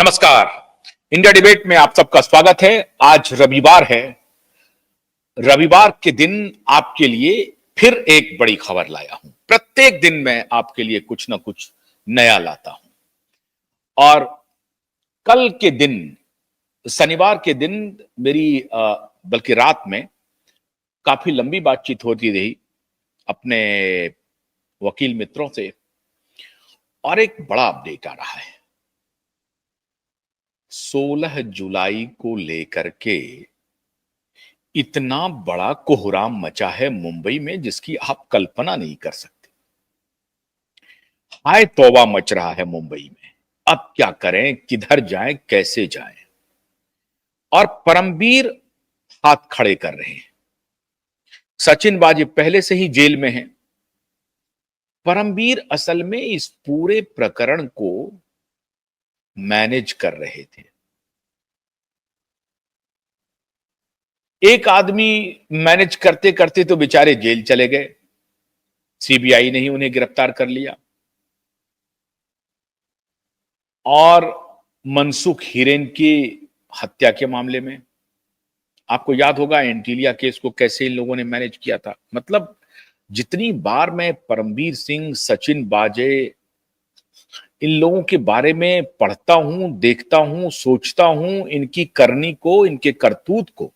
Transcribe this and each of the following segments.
नमस्कार। India debate में आप सबका स्वागत है। आज रविवार है। रविवार के दिन आपके लिए फिर एक बड़ी खबर लाया हूं। प्रत्येक दिन मैं आपके लिए कुछ ना कुछ नया लाता हूं और कल के दिन, शनिवार के दिन मेरी बल्कि रात में काफी लंबी बातचीत होती रही अपने वकील मित्रों से और एक बड़ा अपडेट आ रहा है। 16 जुलाई को लेकर के इतना बड़ा कोहराम मचा है मुंबई में जिसकी आप कल्पना नहीं कर सकते। हाय तौबा मच रहा है मुंबई में। अब क्या करें, किधर जाएं, कैसे जाएं? और परमवीर हाथ खड़े कर रहे हैं। सचिन बाजी पहले से ही जेल में है। परमवीर असल में इस पूरे प्रकरण को मैनेज कर रहे थे। एक आदमी मैनेज करते करते तो बेचारे जेल चले गए। सीबीआई ने ही उन्हें गिरफ्तार कर लिया और मनसुख हिरेन की हत्या के मामले में आपको याद होगा एंटीलिया केस को कैसे इन लोगों ने मैनेज किया था। मतलब जितनी बार मैं परमवीर सिंह, सचिन बाजे, इन लोगों के बारे में पढ़ता हूं, देखता हूं, सोचता हूं, इनकी करनी को, इनके करतूत को,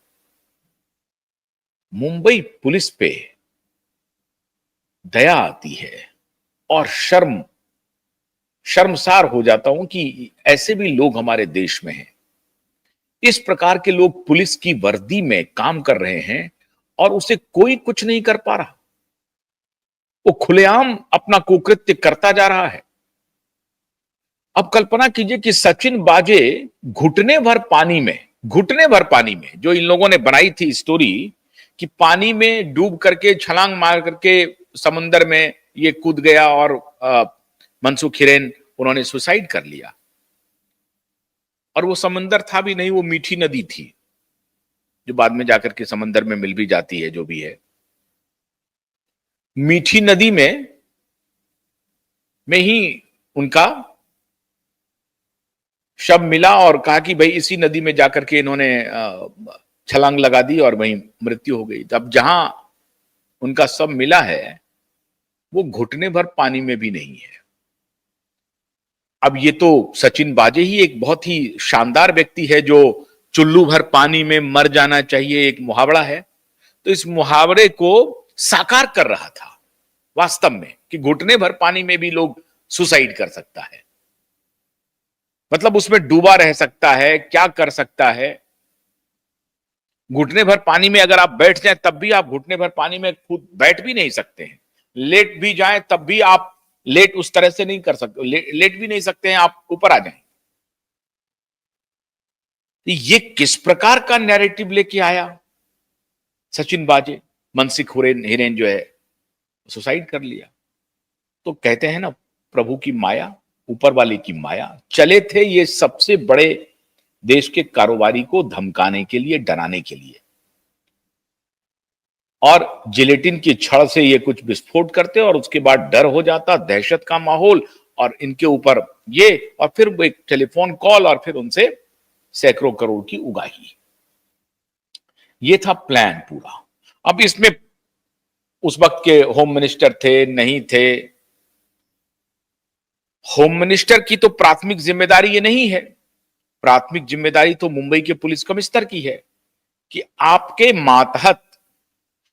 मुंबई पुलिस पे दया आती है और शर्मसार हो जाता हूं कि ऐसे भी लोग हमारे देश में हैं। इस प्रकार के लोग पुलिस की वर्दी में काम कर रहे हैं और उसे कोई कुछ नहीं कर पा रहा। वो खुलेआम अपना कुकृत्य करता जा रहा है। अब कल्पना कीजिए कि सचिन बाजे घुटने भर पानी में जो इन लोगों ने बनाई थी स्टोरी कि पानी में डूब करके, छलांग मार करके समुंदर में ये कूद गया और मनसुख हिरेन उन्होंने सुसाइड कर लिया। और वो समंदर था भी नहीं, वो मीठी नदी थी जो बाद में जाकर के समंदर में मिल भी जाती है। जो भी है, मीठी नदी में ही उनका शव मिला और कहा कि भाई इसी नदी में जाकर के इन्होंने छलांग लगा दी और वहीं मृत्यु हो गई। तब जहां उनका शव मिला है वो घुटने भर पानी में भी नहीं है। अब ये तो सचिन बाजे ही एक बहुत ही शानदार व्यक्ति है जो चुल्लू भर पानी में मर जाना चाहिए, एक मुहावरा है, तो इस मुहावरे को साकार कर रहा था वास्तव में कि घुटने भर पानी में भी लोग सुसाइड कर सकता है। मतलब उसमें डूबा रह सकता है, क्या कर सकता है। घुटने भर पानी में अगर आप बैठ जाएं तब भी आप घुटने भर पानी में खुद बैठ भी नहीं सकते हैं। लेट भी जाएं तब भी आप लेट उस तरह से नहीं कर सकते, लेट भी नहीं सकते हैं, आप ऊपर आ जाएं। ये किस प्रकार का नैरेटिव लेके आया सचिन बाजे? मनसुख हिरेन जो है सुसाइड कर लिया। तो कहते हैं ना, प्रभु की माया, ऊपर वाले की माया। चले थे ये सबसे बड़े देश के कारोबारी को धमकाने के लिए, डराने के लिए, और जिलेटिन की छड़ से ये कुछ विस्फोट करते और उसके बाद डर हो जाता, दहशत का माहौल, और इनके ऊपर ये, और फिर वो एक टेलीफोन कॉल और फिर उनसे सैकड़ों करोड़ की उगाही। ये था प्लान पूरा। अब इसमें उस वक्त के होम मिनिस्टर थे, नहीं थे। होम मिनिस्टर की तो प्राथमिक जिम्मेदारी ये नहीं है। प्राथमिक जिम्मेदारी तो मुंबई के पुलिस कमिश्नर की है कि आपके मातहत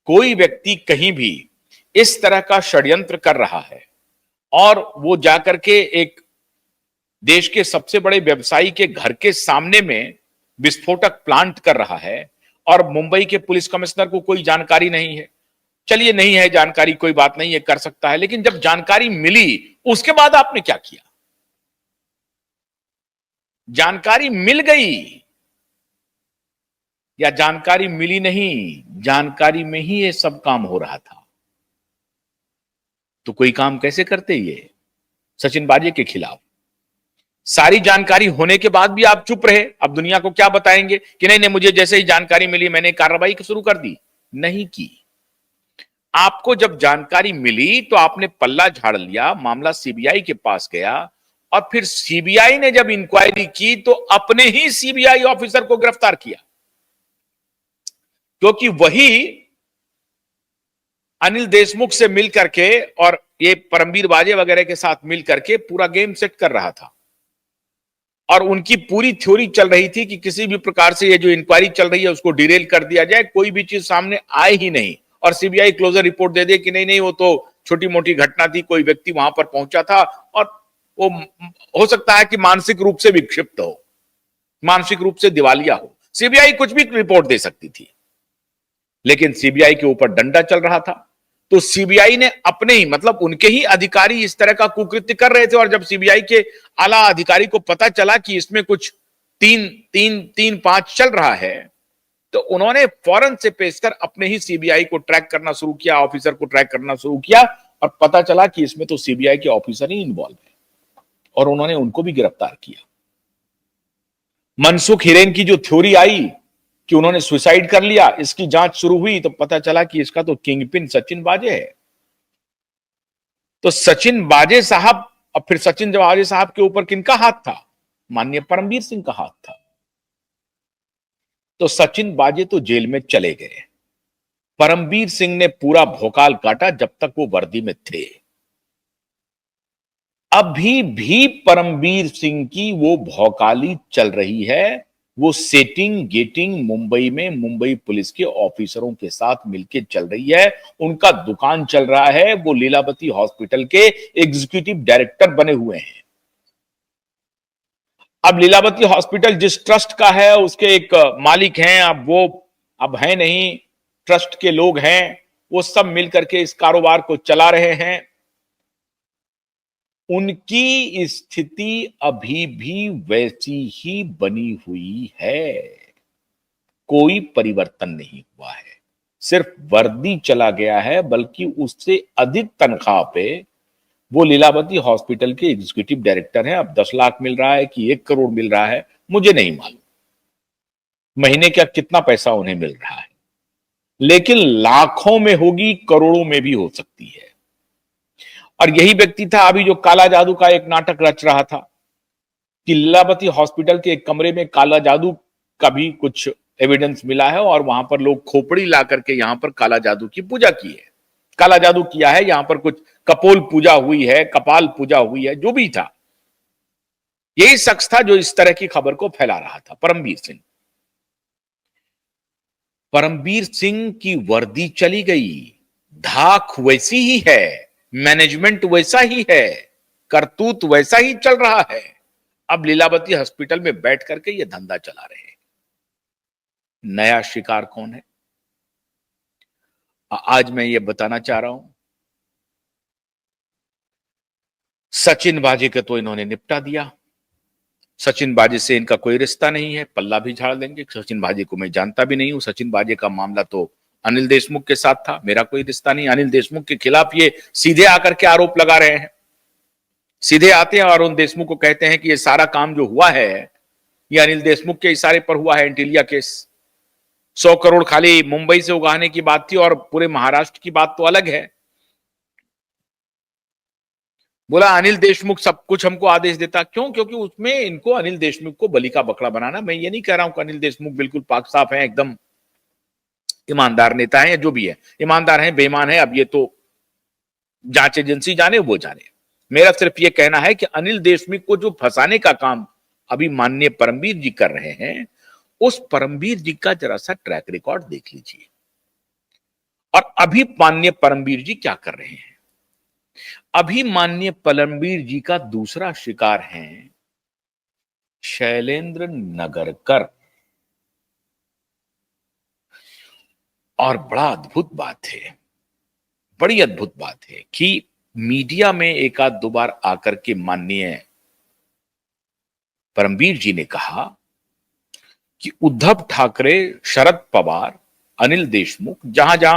कोई व्यक्ति कहीं भी इस तरह का षड्यंत्र कर रहा है और वो जाकर के एक देश के सबसे बड़े व्यवसायी के घर के सामने में विस्फोटक प्लांट कर रहा है और मुंबई के पुलिस कमिश्नर को कोई जानकारी नहीं है। चलिए, नहीं है जानकारी, कोई बात नहीं है, कर सकता है। लेकिन जब जानकारी मिली उसके बाद आपने क्या किया? जानकारी मिल गई या जानकारी मिली नहीं, जानकारी में ही ये सब काम हो रहा था। तो कोई काम कैसे करते ये सचिन बाजे के खिलाफ? सारी जानकारी होने के बाद भी आप चुप रहे। अब दुनिया को क्या बताएंगे कि नहीं नहीं, मुझे जैसे ही जानकारी मिली मैंने कार्रवाई शुरू कर दी? नहीं की। आपको जब जानकारी मिली तो आपने पल्ला झाड़ लिया, मामला सीबीआई के पास गया और फिर सीबीआई ने जब इंक्वायरी की तो अपने ही सीबीआई ऑफिसर को गिरफ्तार किया, क्योंकि वही अनिल देशमुख से मिल करके और ये परमवीर बाजे वगैरह के साथ मिल करके पूरा गेम सेट कर रहा था। और उनकी पूरी थ्योरी चल रही थी कि किसी भी प्रकार से ये जो इंक्वायरी चल रही है उसको डिरेल कर दिया जाए, कोई भी चीज सामने आए ही नहीं, और सीबीआई क्लोजर रिपोर्ट दे दे कि नहीं नहीं वो तो छोटी मोटी घटना थी, कोई व्यक्ति वहां पर पहुंचा था और वो हो सकता है कि मानसिक रूप से विक्षिप्त हो, मानसिक रूप से दिवालिया हो, सीबीआई कुछ भी रिपोर्ट दे सकती थी। लेकिन सीबीआई के ऊपर डंडा चल रहा था, तो सीबीआई ने अपने ही मतलब उनके ही अधिकारी इस तरह का कुकृत्य कर रहे थे, और जब सीबीआई के आला अधिकारी को पता चला कि इसमें कुछ 3-5 चल रहा है, तो उन्होंने फौरन से पेशकर अपने ही सीबीआई को ट्रैक करना शुरू किया, ऑफिसर को ट्रैक करना शुरू किया, और पता चला कि इसमें तो सीबीआई के ऑफिसर ही इन्वॉल्व है, और उन्होंने उनको भी गिरफ्तार किया। मनसुख हिरेन की जो थ्योरी आई कि उन्होंने सुसाइड कर लिया, इसकी जांच शुरू हुई तो पता चला कि इसका तो किंगपिन सचिन बाजे है। तो सचिन बाजे साहब, और फिर सचिन बाजे साहब के ऊपर किनका हाथ था? माननीय परमवीर सिंह का हाथ था। तो सचिन बाजे तो जेल में चले गए, परमवीर सिंह ने पूरा भोकाल काटा जब तक वो वर्दी में थे। अभी भी परमवीर सिंह की वो भौकाली चल रही है, वो सेटिंग गेटिंग मुंबई में मुंबई पुलिस के ऑफिसरों के साथ मिलकर चल रही है। उनका दुकान चल रहा है, वो लीलावती हॉस्पिटल के एग्जीक्यूटिव डायरेक्टर बने हुए हैं। अब लीलावती हॉस्पिटल जिस ट्रस्ट का है उसके एक मालिक हैं, अब वो अब है नहीं, ट्रस्ट के लोग हैं, वो सब मिलकर के इस कारोबार को चला रहे हैं। उनकी स्थिति अभी भी वैसी ही बनी हुई है, कोई परिवर्तन नहीं हुआ है, सिर्फ वर्दी चला गया है, बल्कि उससे अधिक तनख्वाह पे वो लीलावती हॉस्पिटल के एग्जीक्यूटिव डायरेक्टर हैं। अब 10 लाख मिल रहा है कि 1 करोड़ मिल रहा है मुझे नहीं मालूम, महीने का कितना पैसा उन्हें मिल रहा है, लेकिन लाखों में होगी, करोड़ों में भी हो सकती है। और यही व्यक्ति था अभी जो काला जादू का एक नाटक रच रहा था कि लीलावती हॉस्पिटल के एक कमरे में काला जादू का भी कुछ एविडेंस मिला है, और वहां पर लोग खोपड़ी ला करके यहां पर काला जादू की पूजा की है, काला जादू किया है, यहां पर कुछ कपोल पूजा हुई है, कपाल पूजा हुई है, जो भी था। यही शख्स था जो इस तरह की खबर को फैला रहा था, परमवीर सिंह। परमवीर सिंह की वर्दी चली गई, धाक वैसी ही है, मैनेजमेंट वैसा ही है, करतूत वैसा ही चल रहा है। अब लीलावती हॉस्पिटल में बैठ करके ये धंधा चला रहे हैं। नया शिकार कौन है? आज मैं ये बताना चाह रहा हूं। सचिन बाजे का तो इन्होंने निपटा दिया, सचिन बाजे से इनका कोई रिश्ता नहीं है, पल्ला भी झाड़ देंगे। सचिन बाजे को मैं जानता भी नहीं हूं, सचिन बाजे का मामला तो अनिल देशमुख के साथ था, मेरा कोई रिश्ता नहीं। अनिल देशमुख के खिलाफ ये सीधे आकर के आरोप लगा रहे हैं, सीधे आते हैं और उन देशमुख को कहते हैं कि ये सारा काम जो हुआ है ये अनिल देशमुख के इशारे पर हुआ है। एंटीलिया केस 100 करोड़ खाली मुंबई से उगाने की बात थी और पूरे महाराष्ट्र की बात तो अलग है। बोला अनिल देशमुख सब कुछ हमको आदेश देता, क्यों? क्योंकि उसमें इनको अनिल देशमुख को बलि का बकरा बनाना। मैं ये नहीं कह रहा हूं कि अनिल देशमुख बिल्कुल पाक साफ है, एकदम ईमानदार नेता है, या जो भी है, ईमानदार है बेईमान है, अब ये तो जांच एजेंसी जाने वो जाने। मेरा सिर्फ ये कहना है कि अनिल देशमुख को जो फंसाने का काम अभी माननीय परमवीर जी कर रहे हैं, उस परमवीर जी का जरा सा ट्रैक रिकॉर्ड देख लीजिए। और अभी माननीय परमवीर जी क्या कर रहे हैं? अभी माननीय परमवीर जी का दूसरा शिकार है शैलेंद्र नगरकर। और बड़ा अद्भुत बात है, बड़ी अद्भुत बात है कि मीडिया में एक आध दो बार आकर के माननीय परमवीर जी ने कहा कि उद्धव ठाकरे, शरद पवार, अनिल देशमुख जहां जहां